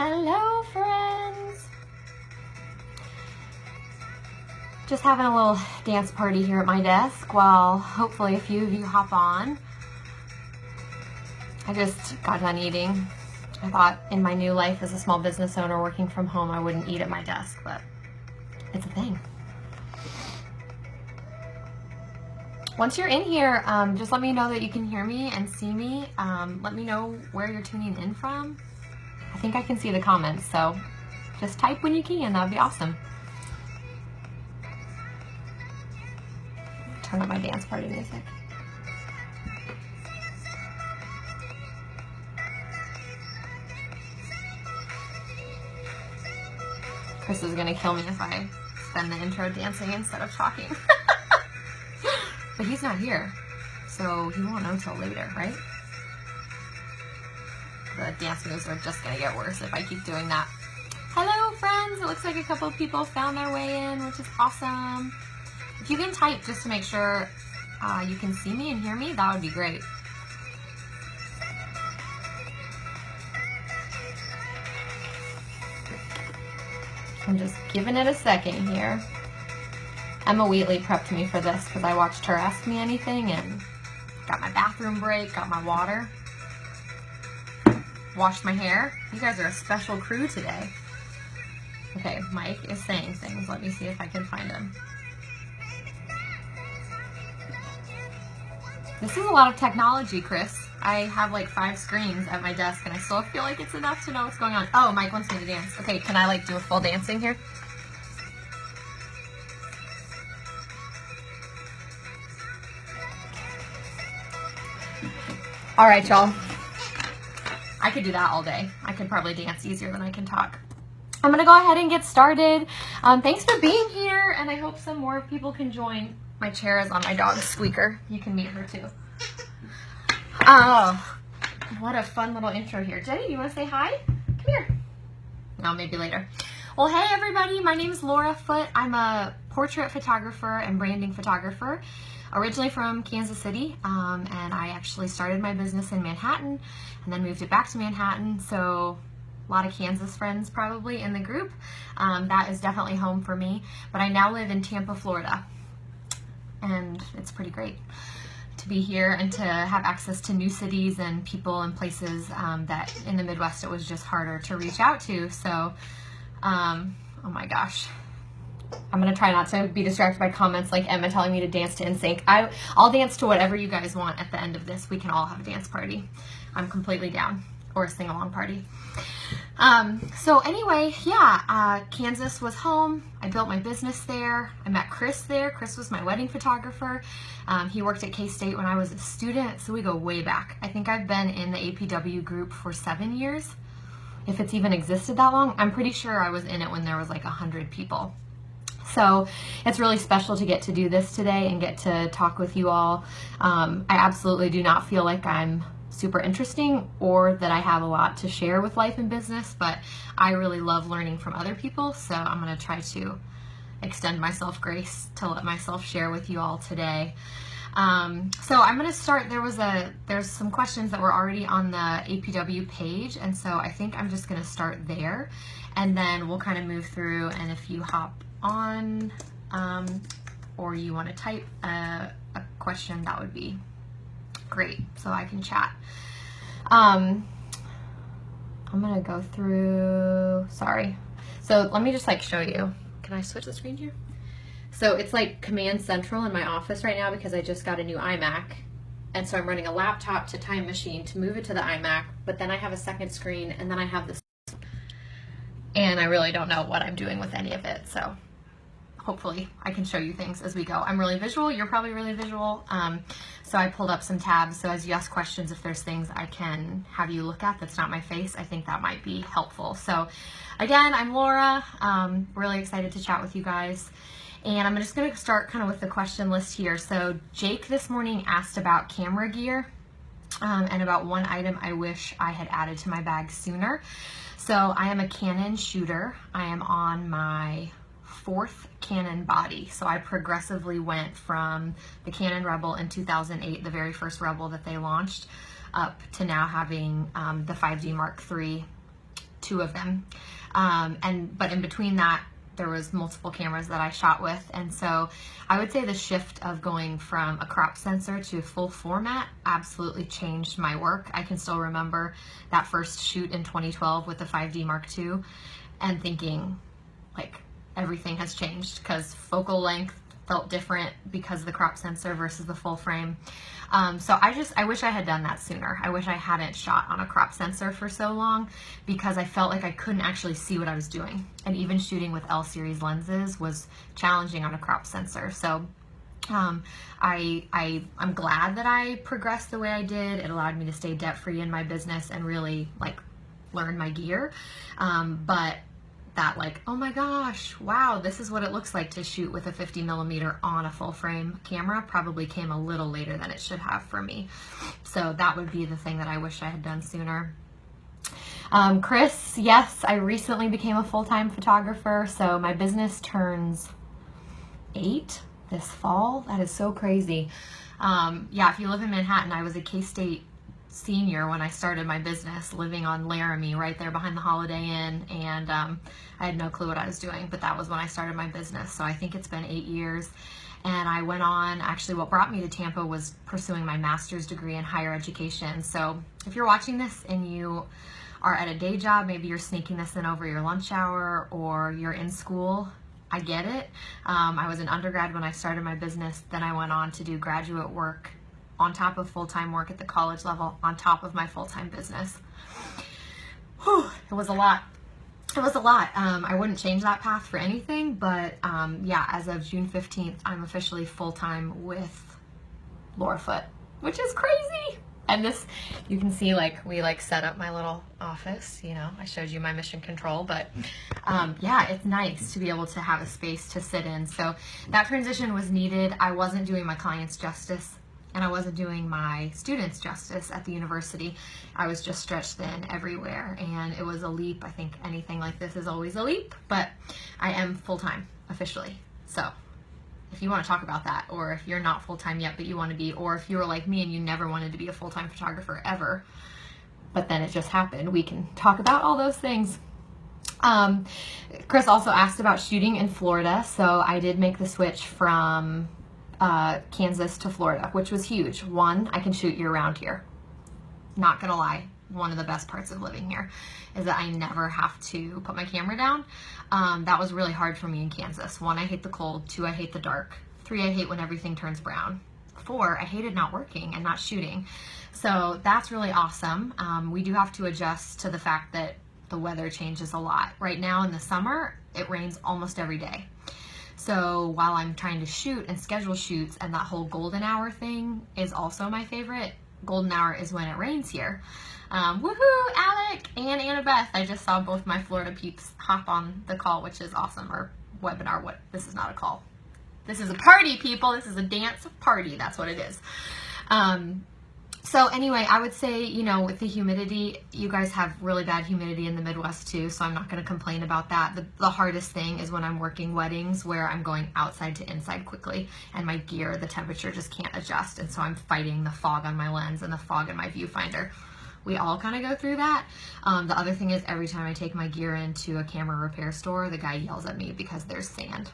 Hello, friends. Just having a little dance party here at my desk while hopefully a few of you hop on. I just got done eating. I thought in my new life as a small business owner working from home, I wouldn't eat at my desk, but it's a thing. Once you're in here, just let me know that you can hear me and see me. Let me know where you're tuning in from. I think I can see the comments, so just type when you can. That'd be awesome. Turn up my dance party music. Chris is gonna kill me if I spend the intro dancing instead of talking. But he's not here, so he won't know till later, right? The dance moves are just gonna get worse if I keep doing that. Hello, friends. It looks like a couple of people found their way in, which is awesome. If you can type just to make sure you can see me and hear me, that would be great. I'm just giving it a second here. Emma Wheatley prepped me for this because I watched her Ask Me Anything and got my bathroom break, got my water, washed my hair. You guys are a special crew today. Okay, Mike is saying things. Let me see if I can find him. This is a lot of technology, Chris. I have like 5 screens at my desk and I still feel like it's enough to know what's going on. Oh, Mike wants me to dance. Okay, can I like do a full dancing here? All right, y'all. I could do that all day. I could probably dance easier than I can talk. I'm gonna go ahead and get started. Thanks for being here, and I hope some more people can join. My chair is on my dog's squeaker. You can meet her too. Oh, what a fun little intro here. Jenny, do you want to say hi? Come here. No, maybe later. Well, hey everybody, my name is Laura Foote. I'm a portrait photographer and branding photographer, originally from Kansas City, and I actually started my business in Manhattan and then moved it back to Manhattan, so a lot of Kansas friends probably in the group. That is definitely home for me, but I now live in Tampa, Florida, and it's pretty great to be here and to have access to new cities and people and places that in the Midwest it was just harder to reach out to. So, oh my gosh. I'm going to try not to be distracted by comments like Emma telling me to dance to NSYNC. I'll dance to whatever you guys want at the end of this. We can all have a dance party. I'm completely down. Or a sing-along party. So anyway, yeah, Kansas was home. I built my business there. I met Chris there. Chris was my wedding photographer. He worked at K-State when I was a student, so we go way back. I think I've been in the APW group for 7 years, if it's even existed that long. I'm pretty sure I was in it when there was like 100 people. So it's really special to get to do this today and get to talk with you all. I absolutely do not feel like I'm super interesting or that I have a lot to share with life and business, but I really love learning from other people, so I'm going to try to extend myself grace to let myself share with you all today. So I'm going to start. There's some questions that were already on the APW page, and so I think I'm just going to start there, and then we'll kind of move through, and if you hop on or you want to type a question, that would be great, so I can chat. I'm gonna go through, sorry. So let me just like show you. Can I switch the screen here? So it's like Command Central in my office right now because I just got a new iMac. And so I'm running a laptop to Time Machine to move it to the iMac, but then I have a second screen and then I have this. And I really don't know what I'm doing with any of it, so hopefully I can show you things as we go. I'm really visual, you're probably really visual, so I pulled up some tabs, so as you ask questions, if there's things I can have you look at that's not my face, I think that might be helpful. So again, I'm Laura, really excited to chat with you guys, and I'm just going to start kind of with the question list here. So Jake this morning asked about camera gear and about one item I wish I had added to my bag sooner. So I am a Canon shooter. I am on my 4th Canon body. So I progressively went from the Canon Rebel in 2008, the very first Rebel that they launched, up to now having the 5D Mark III 2 of them. But in between that, there was multiple cameras that I shot with. And so I would say the shift of going from a crop sensor to full format absolutely changed my work. I can still remember that first shoot in 2012 with the 5D Mark II and thinking, like, everything has changed because focal length felt different because of the crop sensor versus the full frame. So I wish I had done that sooner. I wish I hadn't shot on a crop sensor for so long because I felt like I couldn't actually see what I was doing. And even shooting with L series lenses was challenging on a crop sensor. So I'm glad that I progressed the way I did. It allowed me to stay debt-free in my business and really like learn my gear. But that like, oh my gosh, wow, this is what it looks like to shoot with a 50mm on a full frame camera probably came a little later than it should have for me. So that would be the thing that I wish I had done sooner. Chris, yes, I recently became a full-time photographer, so my business turns 8 this fall. That is so crazy. Yeah, if you live in Manhattan, I was a K-State senior when I started my business, living on Laramie right there behind the Holiday Inn, and I had no clue what I was doing, but that was when I started my business. So I think it's been 8 years, and I went on, actually what brought me to Tampa was pursuing my master's degree in higher education. So if you're watching this and you are at a day job, maybe you're sneaking this in over your lunch hour or you're in school, I get it. I was an undergrad when I started my business, then I went on to do graduate work on top of full-time work at the college level, on top of my full-time business. Whew, it was a lot. It was a lot. I wouldn't change that path for anything, but yeah, as of June 15th, I'm officially full-time with Laura Foote, which is crazy. And this, you can see, like, we like set up my little office, you know, I showed you my mission control, but yeah, it's nice to be able to have a space to sit in. So that transition was needed. I wasn't doing my clients justice, and I wasn't doing my students justice at the university. I was just stretched thin everywhere, and it was a leap. I think anything like this is always a leap, but I am full-time officially. So if you want to talk about that, or if you're not full-time yet but you want to be, or if you were like me and you never wanted to be a full-time photographer ever, but then it just happened, we can talk about all those things. Chris also asked about shooting in Florida, so I did make the switch from Kansas to Florida, which was huge. One, I can shoot year-round here. Not gonna lie, one of the best parts of living here is that I never have to put my camera down. That was really hard for me in Kansas. 1, I hate the cold. 2, I hate the dark. 3, I hate when everything turns brown. 4, I hated not working and not shooting. So that's really awesome. We do have to adjust to the fact that the weather changes a lot. Right now in the summer, it rains almost every day. So while I'm trying to shoot and schedule shoots, and that whole golden hour thing is also my favorite, golden hour is when it rains here. Woohoo, Alec and Annabeth. I just saw both my Florida peeps hop on the call, which is awesome, or webinar. What? This is not a call. This is a party, people. This is a dance party. That's what it is. So anyway, I would say, you know, with the humidity, you guys have really bad humidity in the Midwest too, so I'm not going to complain about that. The hardest thing is when I'm working weddings where I'm going outside to inside quickly, and my gear, the temperature just can't adjust, and so I'm fighting the fog on my lens and the fog in my viewfinder. We all kind of go through that. The other thing is every time I take my gear into a camera repair store, the guy yells at me because there's sand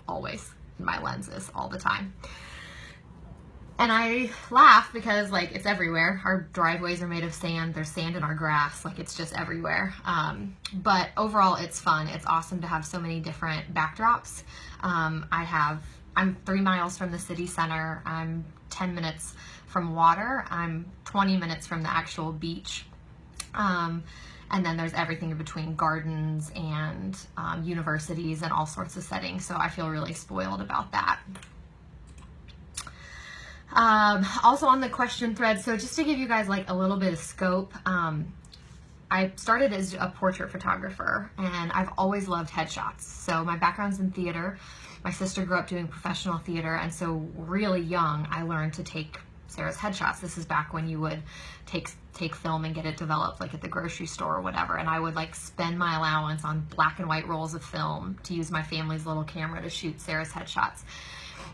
always in my lenses all the time. And I laugh because, like, it's everywhere. Our driveways are made of sand. There's sand in our grass. Like, it's just everywhere. But overall, it's fun. It's awesome to have so many different backdrops. I'm 3 miles from the city center. I'm 10 minutes from water. I'm 20 minutes from the actual beach. And then there's everything in between, gardens and universities and all sorts of settings. So I feel really spoiled about that. Also on the question thread, so just to give you guys like a little bit of scope, I started as a portrait photographer, and I've always loved headshots. So my background's in theater. My sister grew up doing professional theater, and so really young I learned to take Sarah's headshots. This is back when you would take film and get it developed like at the grocery store or whatever, and I would like spend my allowance on black and white rolls of film to use my family's little camera to shoot Sarah's headshots.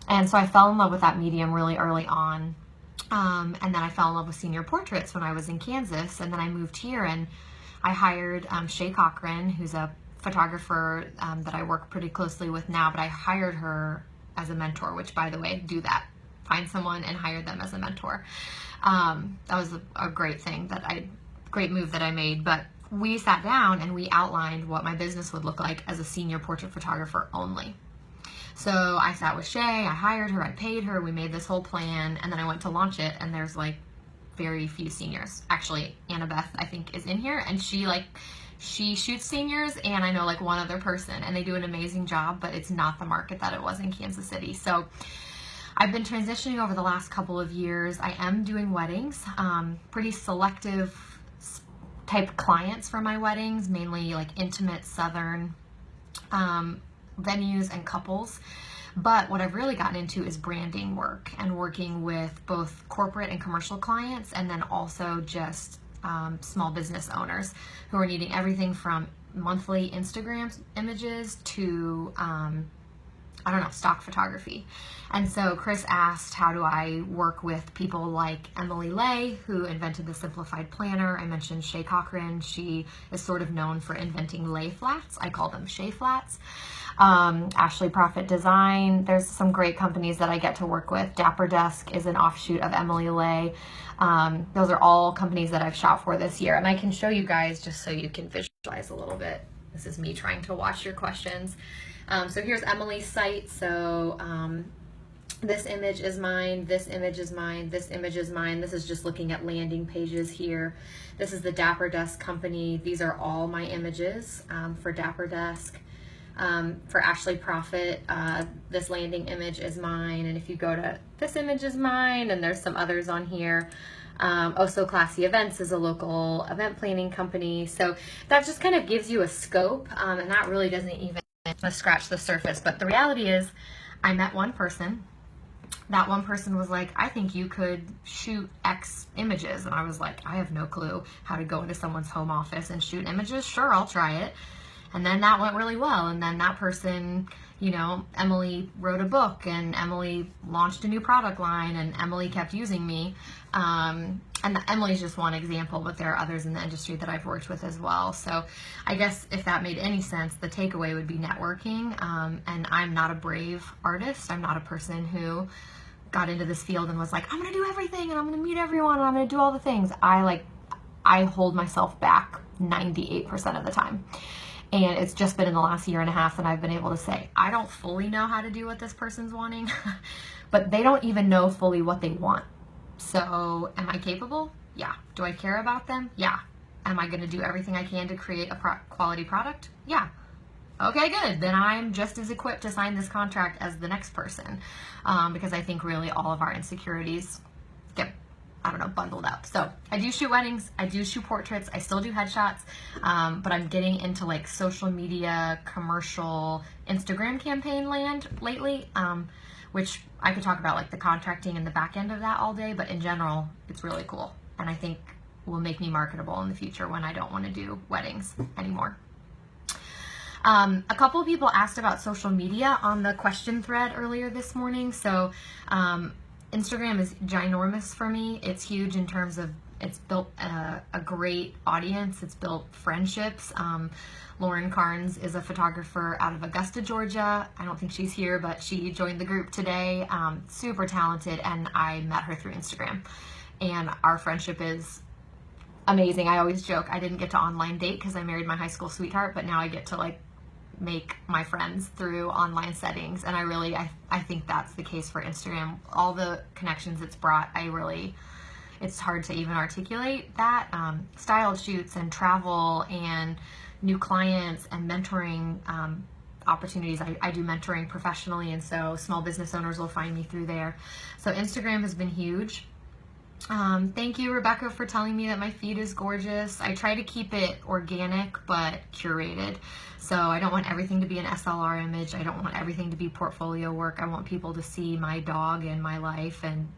And so I fell in love with that medium really early on. And then I fell in love with senior portraits when I was in Kansas. And then I moved here, and I hired Shay Cochran, who's a photographer that I work pretty closely with now, but I hired her as a mentor, which, by the way, do that. Find someone and hire them as a mentor. That was a great thing, great move that I made. But we sat down and we outlined what my business would look like as a senior portrait photographer only. So I sat with Shay, I hired her, I paid her, we made this whole plan, and then I went to launch it, and there's like very few seniors. Actually, Annabeth, I think, is in here, and she shoots seniors, and I know like one other person, and they do an amazing job, but it's not the market that it was in Kansas City. So I've been transitioning over the last couple of years. I am doing weddings, pretty selective type clients for my weddings, mainly like intimate Southern venues and couples. But what I've really gotten into is branding work and working with both corporate and commercial clients, and then also just small business owners who are needing everything from monthly Instagram images to I don't know, stock photography. And so Chris asked, how do I work with people like Emily Lay, who invented the simplified planner? I mentioned Shay Cochran. She is sort of known for inventing lay flats. I call them Shay flats. Ashley Profit Design. There's some great companies that I get to work with. Dapper Desk is an offshoot of Emily Lay. Those are all companies that I've shot for this year. And I can show you guys just so you can visualize a little bit. This is me trying to watch your questions. So here's Emily's site. So this image is mine, this image is mine, this image is mine. This is just looking at landing pages here. This is the Dapper Desk company. These are all my images for Dapper Desk. For Ashley Profit, this landing image is mine. And if you go to this image is mine, and there's some others on here. Oh So Classy Events is a local event planning company. So that just kind of gives you a scope, and that really doesn't even scratch the surface. But the reality is, I met one person. That one person was like, I think you could shoot X images. And I was like, I have no clue how to go into someone's home office and shoot images. Sure, I'll try it. And then that went really well. And then that person, you know, Emily wrote a book, and Emily launched a new product line, and Emily kept using me. And Emily's just one example, but there are others in the industry that I've worked with as well. So I guess if that made any sense, the takeaway would be networking. And I'm not a brave artist. I'm not a person who got into this field and was like, I'm going to do everything, and I'm going to meet everyone, and I'm going to do all the things. I hold myself back 98% of the time. And it's just been in the last year and a half that I've been able to say, I don't fully know how to do what this person's wanting, but they don't even know fully what they want. So am I capable? Yeah. Do I care about them? Yeah. Am I going to do everything I can to create a quality product? Yeah. Okay, good. Then I'm just as equipped to sign this contract as the next person, because I think really all of our insecurities get, I don't know, bundled up. So I do shoot weddings, I do shoot portraits, I still do headshots, but I'm getting into like social media, commercial, Instagram campaign land lately, which I could talk about like the contracting and the back end of that all day, but in general, it's really cool. And I think will make me marketable in the future when I don't want to do weddings anymore. A couple of people asked about social media on the question thread earlier this morning. So Instagram is ginormous for me. It's huge in terms of it's built a great audience. It's built friendships. Lauren Carnes is a photographer out of Augusta, Georgia. I don't think she's here, but she joined the group today. Super talented, and I met her through Instagram. And our friendship is amazing. I always joke I didn't get to online date because I married my high school sweetheart, but now I get to like make my friends through online settings, and I think that's the case for Instagram. All the connections it's brought, it's hard to even articulate that. Styled shoots and travel and new clients and mentoring opportunities. I do mentoring professionally, and so small business owners will find me through there. So Instagram has been huge. Thank you, Rebecca, for telling me that my feed is gorgeous. I try to keep it organic but curated. So I don't want everything to be an SLR image. I don't want everything to be portfolio work. I want people to see my dog and my life and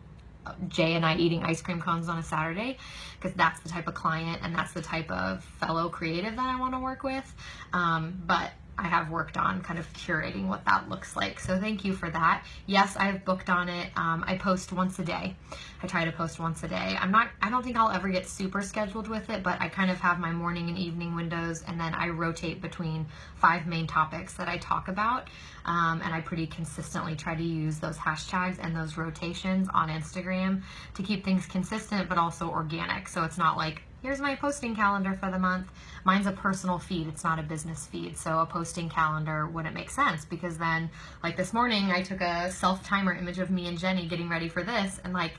Jay and I eating ice cream cones on a Saturday, because that's the type of client and that's the type of fellow creative that I want to work with. But I have worked on kind of curating what that looks like. So thank you for that. Yes, I have booked on it. I post once a day. I try to post once a day. I don't think I'll ever get super scheduled with it, but I kind of have my morning and evening windows, and then I rotate between 5 main topics that I talk about. And I pretty consistently try to use those hashtags and those rotations on Instagram to keep things consistent, but also organic. So it's not like, here's my posting calendar for the month. Mine's a personal feed. It's not a business feed. So a posting calendar wouldn't make sense, because then, like this morning, I took a self-timer image of me and Jenny getting ready for this, and like,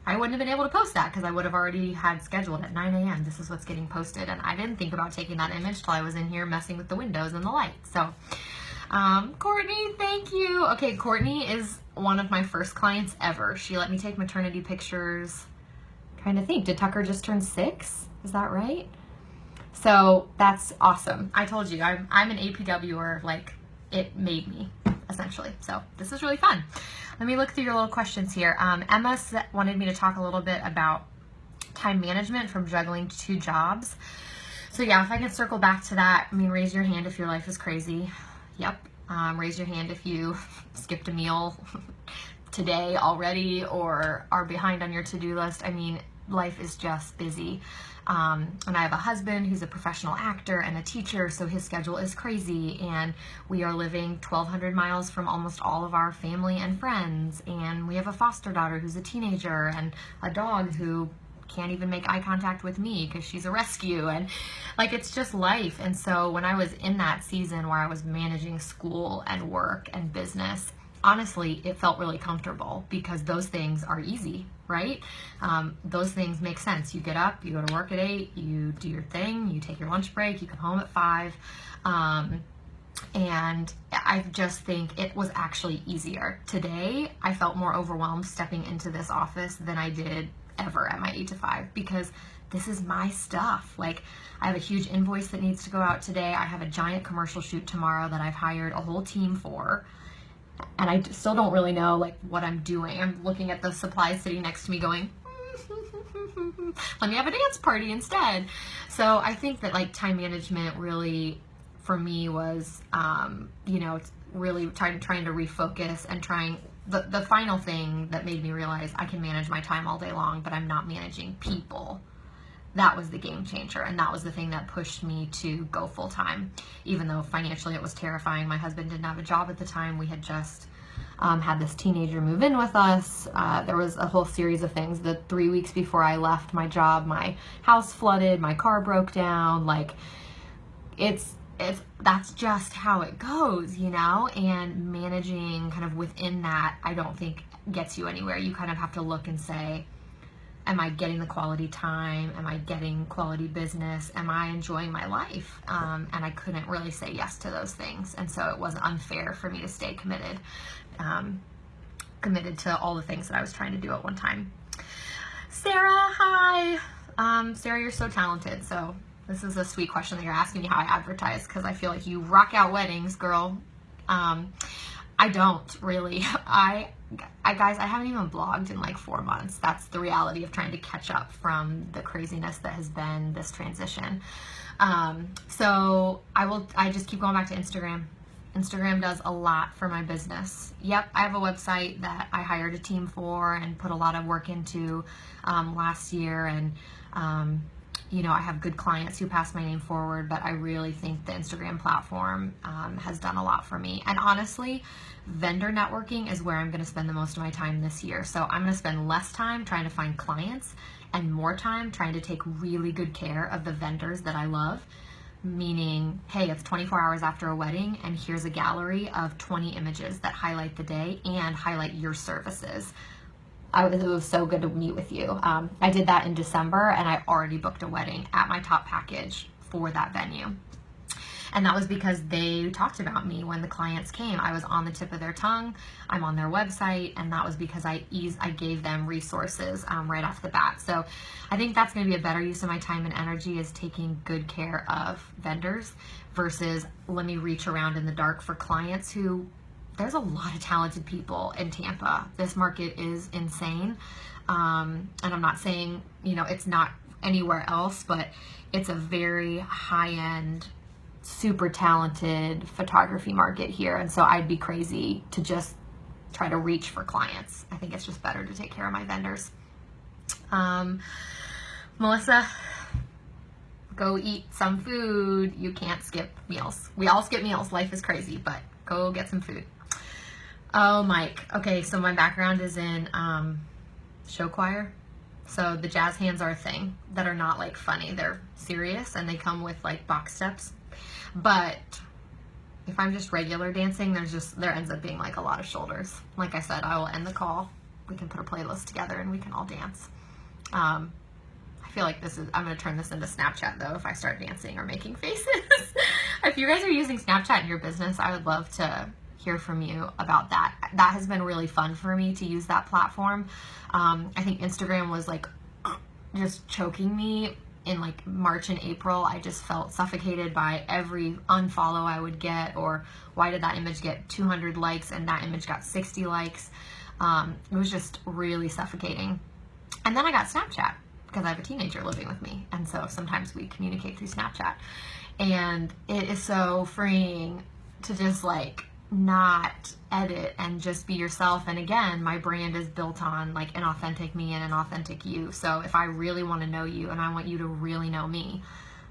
I wouldn't have been able to post that because I would have already had scheduled at 9 a.m. This is what's getting posted. And I didn't think about taking that image till I was in here messing with the windows and the lights. So Courtney, thank you. Okay, Courtney is one of my first clients ever. She let me take maternity pictures. I'm trying to think, did Tucker just turn 6? Is that right? So that's awesome. I told you, I'm an APWer, like it made me, essentially. So this is really fun. Let me look through your little questions here. Emma wanted me to talk a little bit about time management from juggling 2 jobs. So yeah, if I can circle back to that, I mean, raise your hand if your life is crazy. Yep. Raise your hand if you skipped a meal today already or are behind on your to-do list. I mean, life is just busy. And I have a husband who's a professional actor and a teacher, so his schedule is crazy, and we are living 1,200 miles from almost all of our family and friends, and we have a foster daughter who's a teenager and a dog who can't even make eye contact with me because she's a rescue, and like, it's just life. And so when I was in that season where I was managing school and work and business, honestly, it felt really comfortable because those things are easy, right? Those things make sense. You get up, you go to work at 8, you do your thing, you take your lunch break, you come home at 5. And I just think it was actually easier. Today, I felt more overwhelmed stepping into this office than I did ever at my 8 to 5 because this is my stuff. Like, I have a huge invoice that needs to go out today. I have a giant commercial shoot tomorrow that I've hired a whole team for. And I still don't really know like what I'm doing. I'm looking at the supplies sitting next to me going, let me have a dance party instead. So I think that like time management really for me was, you know, it's really trying to refocus and the final thing that made me realize I can manage my time all day long, but I'm not managing people. That was the game changer, and that was the thing that pushed me to go full time, even though financially it was terrifying. My husband didn't have a job at the time. We had just had this teenager move in with us. There was a whole series of things. The 3 weeks before I left my job, my house flooded, my car broke down. Like, that's just how it goes, you know, and managing kind of within that, I don't think gets you anywhere. You kind of have to look and say, am I getting the quality time? Am I getting quality business? Am I enjoying my life? And I couldn't really say yes to those things. And so it was unfair for me to stay committed to all the things that I was trying to do at one time. Sarah, hi. Sarah, you're so talented. So this is a sweet question that you're asking me how I advertise, because I feel like you rock out weddings, girl. I don't really. Guys, I haven't even blogged in like 4 months. That's the reality of trying to catch up from the craziness that has been this transition. So I just keep going back to Instagram. Instagram does a lot for my business. Yep, I have a website that I hired a team for and put a lot of work into last year, and you know, I have good clients who pass my name forward, but I really think the Instagram platform has done a lot for me. And honestly, vendor networking is where I'm going to spend the most of my time this year. So I'm going to spend less time trying to find clients and more time trying to take really good care of the vendors that I love. Meaning, hey, it's 24 hours after a wedding, and here's a gallery of 20 images that highlight the day and highlight your services. It was so good to meet with you. I did that in December, and I already booked a wedding at my top package for that venue. And that was because they talked about me when the clients came. I was on the tip of their tongue. I'm on their website, and that was because I gave them resources right off the bat. So I think that's going to be a better use of my time and energy, is taking good care of vendors versus let me reach around in the dark for clients who, there's a lot of talented people in Tampa. This market is insane. And I'm not saying, you know, it's not anywhere else, but it's a very high-end super talented photography market here, and so I'd be crazy to just try to reach for clients. I think it's just better to take care of my vendors. Melissa, go eat some food. You can't skip meals. We all skip meals. Life is crazy, but go get some food. Oh, Mike. Okay, so my background is in show choir. So the jazz hands are a thing that are not like funny. They're serious and they come with like box steps. But if I'm just regular dancing, there ends up being like a lot of shoulders. Like I said, I will end the call. We can put a playlist together and we can all dance. I feel like I'm going to turn this into Snapchat though if I start dancing or making faces. If you guys are using Snapchat in your business, I would love to hear from you about that. That has been really fun for me to use that platform. I think Instagram was like just choking me in like March and April. I just felt suffocated by every unfollow I would get, or why did that image get 200 likes and that image got 60 likes. It was just really suffocating. And then I got Snapchat because I have a teenager living with me, and so sometimes we communicate through Snapchat, and it is so freeing to just like not edit and just be yourself. And again, my brand is built on like an authentic me and an authentic you. So if I really want to know you and I want you to really know me,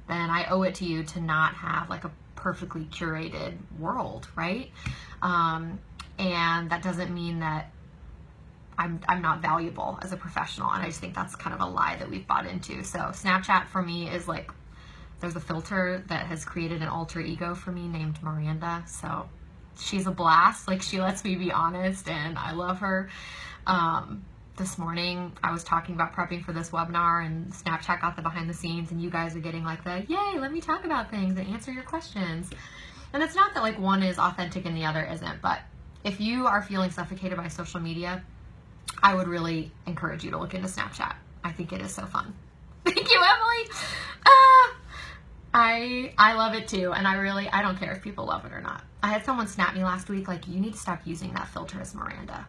then I owe it to you to not have like a perfectly curated world, right? And that doesn't mean that I'm not valuable as a professional, and I just think that's kind of a lie that we've bought into. So Snapchat for me is like, there's a filter that has created an alter ego for me named Miranda. So she's a blast. Like, she lets me be honest, and I love her. This morning I was talking about prepping for this webinar, and Snapchat got the behind the scenes, and you guys are getting like the, yay, let me talk about things and answer your questions. And it's not that like one is authentic and the other isn't, but if you are feeling suffocated by social media, I would really encourage you to look into Snapchat. I think it is so fun. Thank you, Emily. I love it too, and I don't care if people love it or not. I had someone snap me last week like, you need to stop using that filter as Miranda.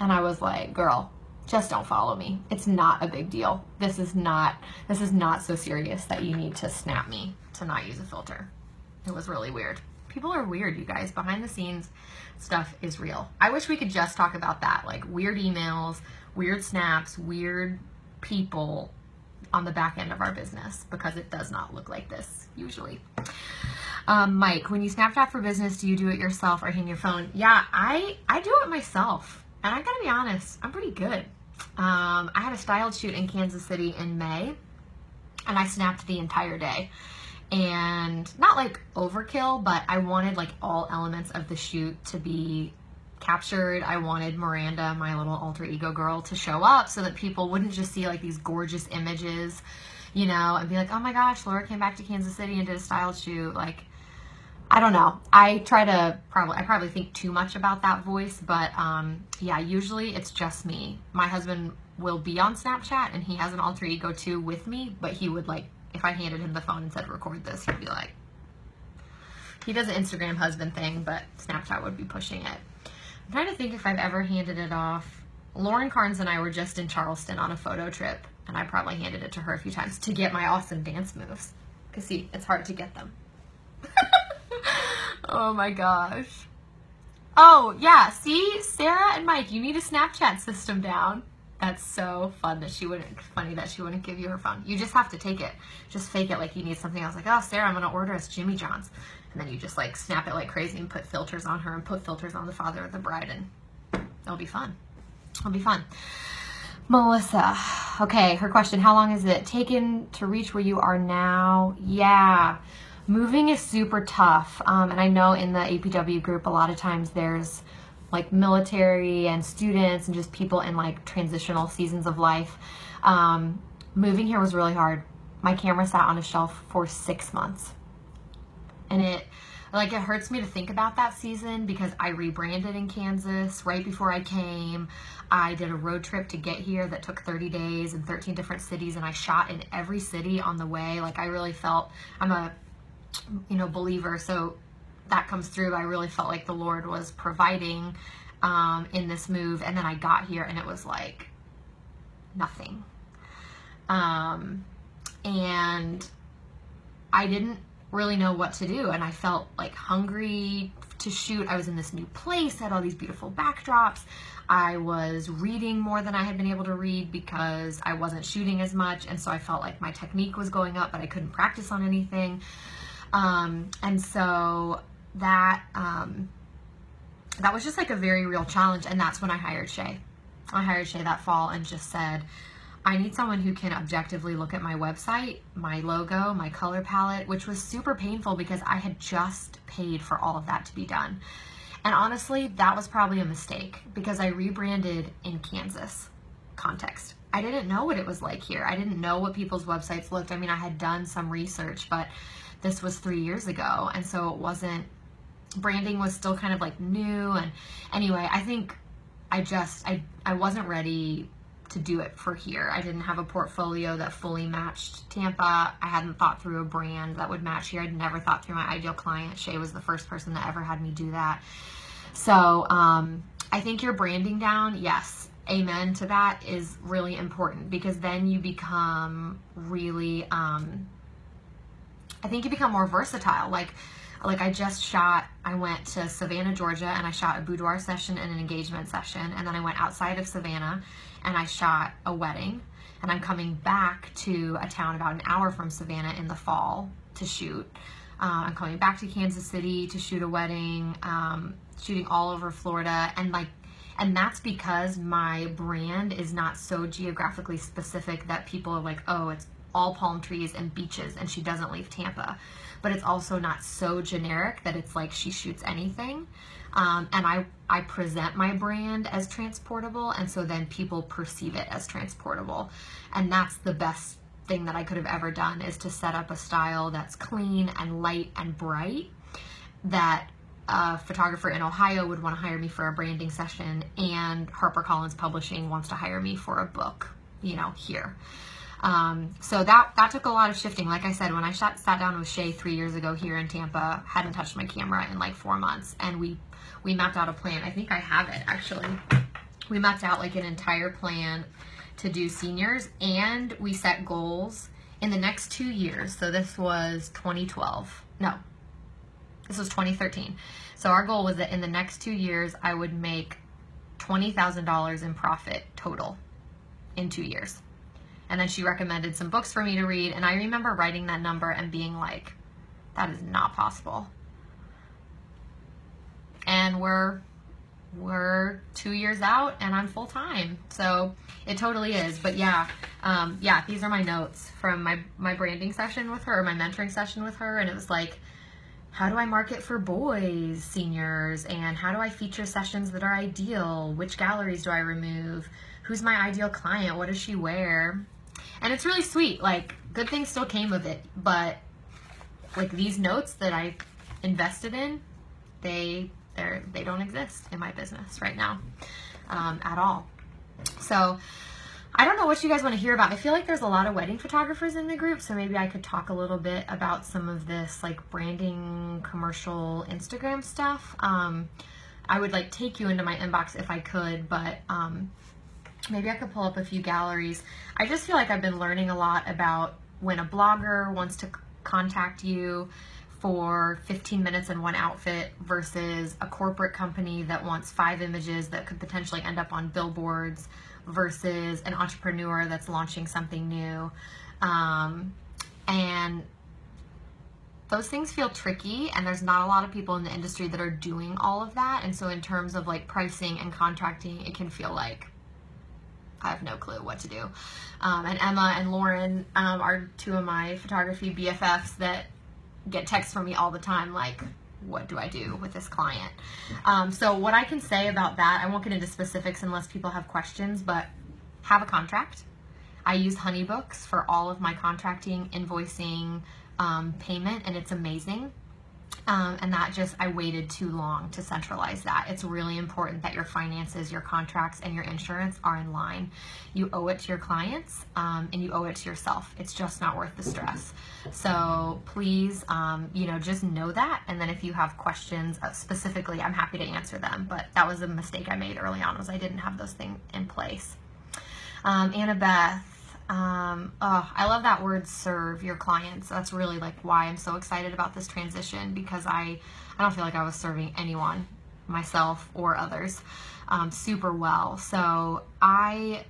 And I was like, girl, just don't follow me. It's not a big deal. This is not so serious that you need to snap me to not use a filter. It was really weird. People are weird, you guys. Behind the scenes stuff is real. I wish we could just talk about that, like weird emails, weird snaps, weird people on the back end of our business, because it does not look like this usually. Mike, when you Snapchat for business, do you do it yourself or hand your phone? Yeah, I do it myself, and I gotta be honest, I'm pretty good. I had a styled shoot in Kansas City in May, and I snapped the entire day. And not like overkill, but I wanted like all elements of the shoot to be captured. I wanted Miranda, my little alter ego girl, to show up so that people wouldn't just see like these gorgeous images, you know, and be like, oh my gosh, Laura came back to Kansas City and did a styled shoot. Like, I don't know. I probably think too much about that voice, but yeah, usually it's just me. My husband will be on Snapchat, and he has an alter ego too with me, but he would like, if I handed him the phone and said record this, he'd be like, he does an Instagram husband thing, but Snapchat would be pushing it. I'm trying to think if I've ever handed it off. Lauren Carnes and I were just in Charleston on a photo trip, and I probably handed it to her a few times to get my awesome dance moves. Because see, it's hard to get them. Oh my gosh. Oh yeah, see, Sarah and Mike, you need a Snapchat system down. That's so funny that she wouldn't give you her phone. You just have to take it. Just fake it like you need something else. Like, oh, Sarah, I'm going to order us Jimmy John's. And then you just like snap it like crazy and put filters on her and put filters on the father of the bride, and it'll be fun. It'll be fun. Melissa. Okay, her question, how long is it taken to reach where you are now? Yeah, moving is super tough. And I know in the APW group, a lot of times there's like military and students and just people in like transitional seasons of life. Moving here was really hard. My camera sat on a shelf for 6 months. And it hurts me to think about that season, because I rebranded in Kansas right before I came. I did a road trip to get here that took 30 days in 13 different cities, and I shot in every city on the way. Like, I really felt, I'm a, believer, so that comes through. I really felt like the Lord was providing in this move. And then I got here and it was like nothing. And I didn't really know what to do. And I felt like hungry to shoot. I was in this new place, had all these beautiful backdrops. I was reading more than I had been able to read because I wasn't shooting as much. And so I felt like my technique was going up, but I couldn't practice on anything. And so that was just like a very real challenge. And that's when I hired Shay. I hired Shay that fall and just said, I need someone who can objectively look at my website, my logo, my color palette, which was super painful because I had just paid for all of that to be done. And honestly, that was probably a mistake because I rebranded in Kansas context. I didn't know what it was like here. I didn't know what people's websites looked. I mean, I had done some research, but this was 3 years ago. And so it wasn't, branding was still kind of like new. And anyway, I think I wasn't ready to do it for here. I didn't have a portfolio that fully matched Tampa. I hadn't thought through a brand that would match here. I'd never thought through my ideal client. Shay was the first person that ever had me do that. So I think your branding down, yes, amen to that, is really important because then you become really, I think you become more versatile. Like I went to Savannah, Georgia, and I shot a boudoir session and an engagement session. And then I went outside of Savannah and I shot a wedding. And I'm coming back to a town about an hour from Savannah in the fall to shoot. I'm coming back to Kansas City to shoot a wedding, shooting all over Florida. And that's because my brand is not so geographically specific that people are like, oh, it's all palm trees and beaches and she doesn't leave Tampa. But it's also not so generic that it's like she shoots anything. And I present my brand as transportable, and so then people perceive it as transportable. And that's the best thing that I could have ever done, is to set up a style that's clean and light and bright, that a photographer in Ohio would want to hire me for a branding session, and HarperCollins Publishing wants to hire me for a book, you know, here. So that took a lot of shifting. Like I said, when I sat down with Shay 3 years ago here in Tampa, hadn't touched my camera in like 4 months, and we mapped out a plan. I think I have it actually. We mapped out like an entire plan to do seniors, and we set goals in the next 2 years. So this was 2012. No, this was 2013. So our goal was that in the next 2 years, I would make $20,000 in profit total in 2 years. And then she recommended some books for me to read. And I remember writing that number and being like, that is not possible. And we're 2 years out and I'm full time. So it totally is. But yeah, these are my notes from my branding session with her, my mentoring session with her. And it was like, how do I market for boys, seniors? And how do I feature sessions that are ideal? Which galleries do I remove? Who's my ideal client? What does she wear? And it's really sweet. Like, good things still came of it, but like these notes that I invested in, they don't exist in my business right now at all. So I don't know what you guys want to hear about. I feel like there's a lot of wedding photographers in the group, so maybe I could talk a little bit about some of this like branding, commercial, Instagram stuff. I would like take you into my inbox if I could, but maybe I could pull up a few galleries. I just feel like I've been learning a lot about when a blogger wants to contact you for 15 minutes in one outfit versus a corporate company that wants 5 images that could potentially end up on billboards versus an entrepreneur that's launching something new. And those things feel tricky, and there's not a lot of people in the industry that are doing all of that. And so in terms of like pricing and contracting, it can feel like I have no clue what to do. And Emma and Lauren are 2 of my photography BFFs that get texts from me all the time like, what do I do with this client? So what I can say about that, I won't get into specifics unless people have questions, but have a contract. I use Honeybooks for all of my contracting, invoicing, payment, and it's amazing. And that just, I waited too long to centralize that. It's really important that your finances, your contracts, and your insurance are in line. You owe it to your clients, and you owe it to yourself. It's just not worth the stress. So please, just know that. And then if you have questions specifically, I'm happy to answer them. But that was a mistake I made early on, was I didn't have those things in place. Annabeth, I love that word, serve your clients. That's really like why I'm so excited about this transition, because I don't feel like I was serving anyone, myself or others, super well. So I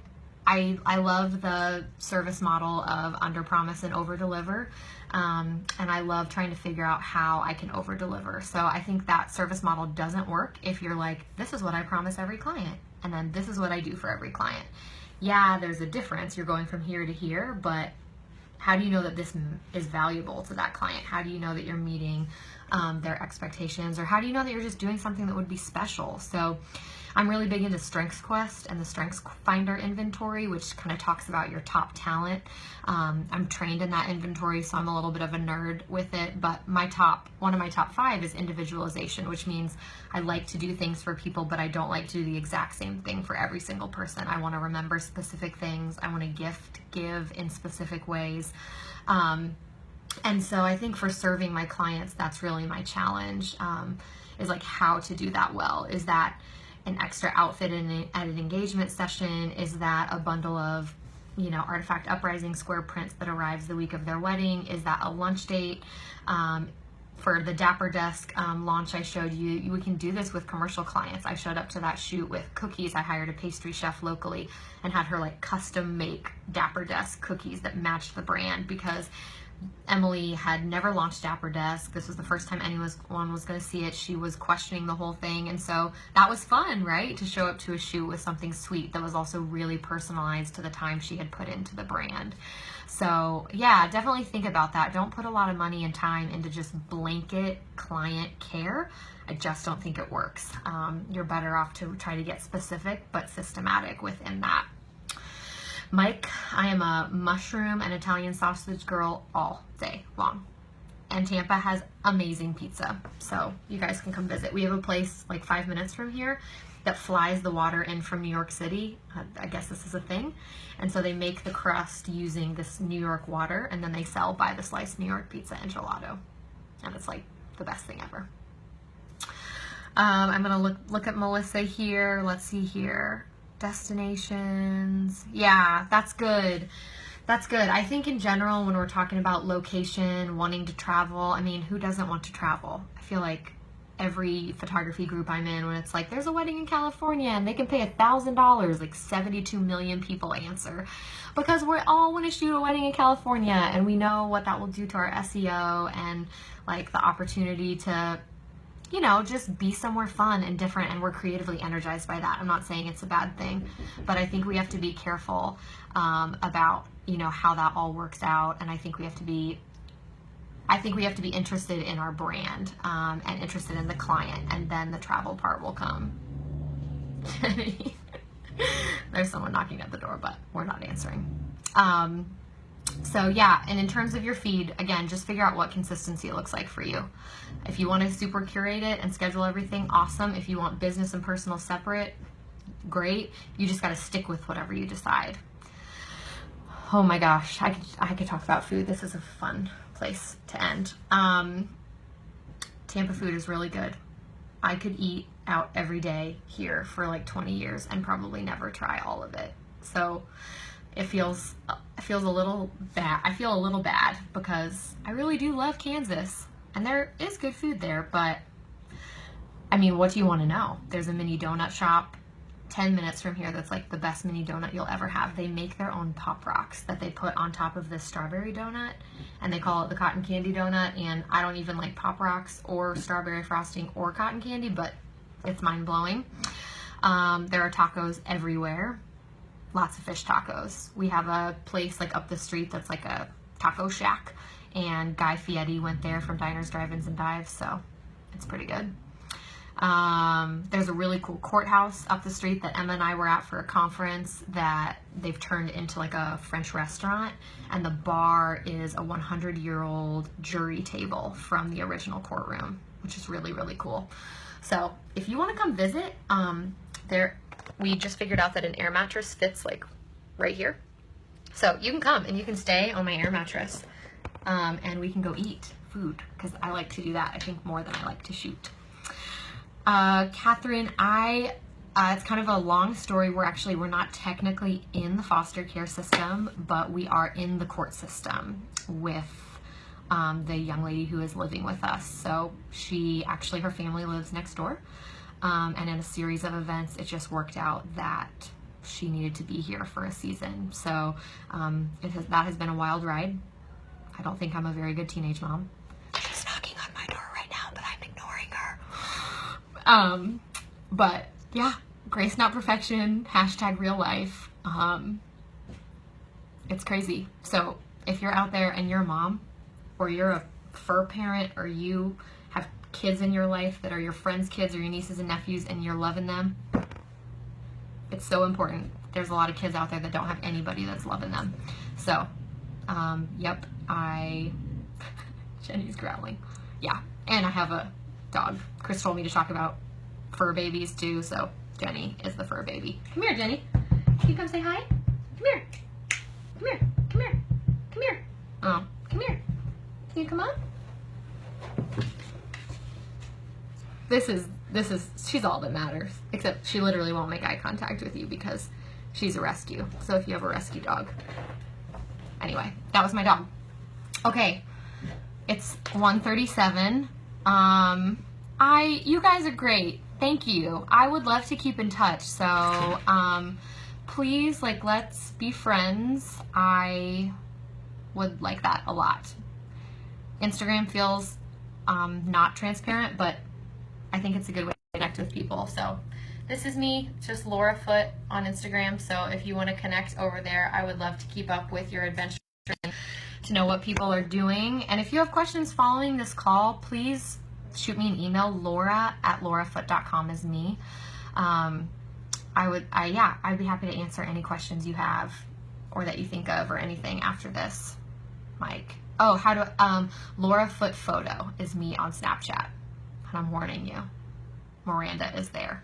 love the service model of under promise and over deliver. And I love trying to figure out how I can over deliver. So I think that service model doesn't work if you're like, this is what I promise every client, and then this is what I do for every client. Yeah, there's a difference. You're going from here to here, but how do you know that this is valuable to that client? How do you know that you're meeting their expectations? Or how do you know that you're just doing something that would be special? So I'm really big into Strengths Quest and the Strengths Finder inventory, which kind of talks about your top talent. I'm trained in that inventory, so I'm a little bit of a nerd with it, but one of my top 5 is individualization, which means I like to do things for people, but I don't like to do the exact same thing for every single person. I want to remember specific things. I want to give in specific ways. And so I think for serving my clients, that's really my challenge, is like how to do that well. Is that an extra outfit at an engagement session? Is that a bundle of, Artifact Uprising square prints that arrives the week of their wedding? Is that a lunch date? For the Dapper Desk launch I showed you, we can do this with commercial clients. I showed up to that shoot with cookies. I hired a pastry chef locally and had her like custom make Dapper Desk cookies that matched the brand, because Emily had never launched Dapper Desk. This was the first time anyone was going to see it. She was questioning the whole thing, and so that was fun, right? To show up to a shoot with something sweet that was also really personalized to the time she had put into the brand. So yeah, definitely think about that. Don't put a lot of money and time into just blanket client care. I just don't think it works. You're better off to try to get specific but systematic within that. Mike, I am a mushroom and Italian sausage girl all day long. And Tampa has amazing pizza, so you guys can come visit. We have a place like 5 minutes from here that flies the water in from New York City. I guess this is a thing. And so they make the crust using this New York water, and then they sell by the slice New York pizza and gelato. And it's like the best thing ever. I'm gonna look at Melissa here. Let's see here. Destinations. Yeah, that's good. That's good. I think in general, when we're talking about location, wanting to travel, I mean, who doesn't want to travel? I feel like every photography group I'm in, when it's like, there's a wedding in California and they can pay $1,000, like 72 million people answer, because we all want to shoot a wedding in California, and we know what that will do to our SEO and like the opportunity to just be somewhere fun and different, and we're creatively energized by that. I'm not saying it's a bad thing, but I think we have to be careful about, how that all works out. And I think we have to be interested in our brand and interested in the client, and then the travel part will come. There's someone knocking at the door, but we're not answering. So yeah, and in terms of your feed, again, just figure out what consistency it looks like for you. If you want to super curate it and schedule everything, awesome. If you want business and personal separate, great. You just got to stick with whatever you decide. Oh my gosh, I could talk about food. This is a fun place to end. Tampa food is really good. I could eat out every day here for like 20 years and probably never try all of it. So it feels a little bad. I feel a little bad because I really do love Kansas and there is good food there, but I mean, what do you want to know? There's a mini donut shop 10 minutes from here that's like the best mini donut you'll ever have. They make their own Pop Rocks that they put on top of this strawberry donut, and they call it the cotton candy donut, and I don't even like Pop Rocks or strawberry frosting or cotton candy, but it's mind-blowing. There are tacos everywhere. Lots of fish tacos. We have a place like up the street that's like a taco shack, and Guy Fieri went there from Diners, Drive-Ins, and Dives, so it's pretty good. There's a really cool courthouse up the street that Emma and I were at for a conference that they've turned into like a French restaurant, and the bar is a 100-year-old jury table from the original courtroom, which is really, really cool. So if you want to come visit, we just figured out that an air mattress fits like right here. So you can come and you can stay on my air mattress, and we can go eat food, because I like to do that, I think, more than I like to shoot. Catherine, I It's kind of a long story. We're not technically in the foster care system, but we are in the court system with the young lady who is living with us. So her family lives next door. And in a series of events, it just worked out that she needed to be here for a season. So that has been a wild ride. I don't think I'm a very good teenage mom. She's knocking on my door right now, but I'm ignoring her. But yeah, grace not perfection, #real life. It's crazy. So if you're out there and you're a mom, or you're a fur parent, or you have kids in your life that are your friends' kids or your nieces and nephews and you're loving them, it's so important. There's a lot of kids out there that don't have anybody that's loving them. So, yep, Jenny's growling. Yeah, and I have a dog. Chris told me to talk about fur babies too, so Jenny is the fur baby. Come here, Jenny. Can you come say hi? Come here. Come here. Come here. Come here. Oh, come here. Can you come on? She's all that matters, except she literally won't make eye contact with you because she's a rescue. So if you have a rescue dog. Anyway, that was my dog. Okay, it's 1:37. You guys are great. Thank you. I would love to keep in touch. So, please, let's be friends. I would like that a lot. Instagram feels not transparent, but I think it's a good way to connect with people. So this is me, just Laura Foote on Instagram. So if you want to connect over there, I would love to keep up with your adventure and to know what people are doing. And if you have questions following this call, please shoot me an email. Laura@laurafoote.com is me. I'd be happy to answer any questions you have or that you think of or anything after this, Mike. Oh, Laura Foote Photo is me on Snapchat. And I'm warning you, Miranda is there.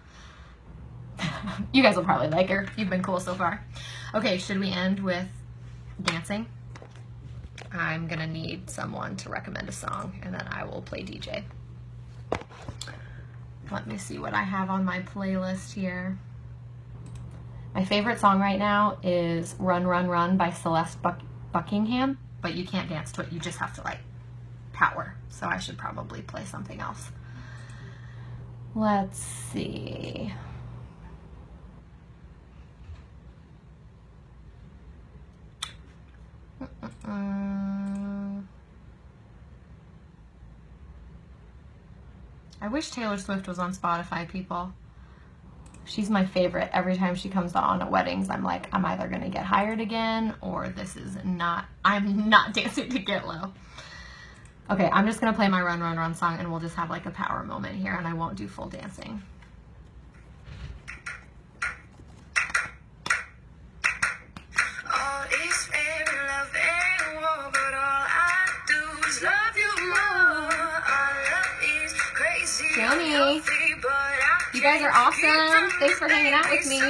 You guys will probably like her. You've been cool so far. Okay, should we end with dancing? I'm gonna need someone to recommend a song and then I will play DJ. Let me see what I have on my playlist here. My favorite song right now is Run, Run, Run by Celeste Buckingham, but you can't dance to it. You just have to power. So I should probably play something else. Let's see. I wish Taylor Swift was on Spotify, people. She's my favorite. Every time she comes on at weddings, I'm like, I'm either going to get hired again or I'm not dancing to Get Low. Okay, I'm just going to play my Run, Run, Run song and we'll just have a power moment here and I won't do full dancing. All is fair in love and war, but all I do is love you more. Our love is crazy. Johnny, you guys are awesome. Thanks for hanging out with me.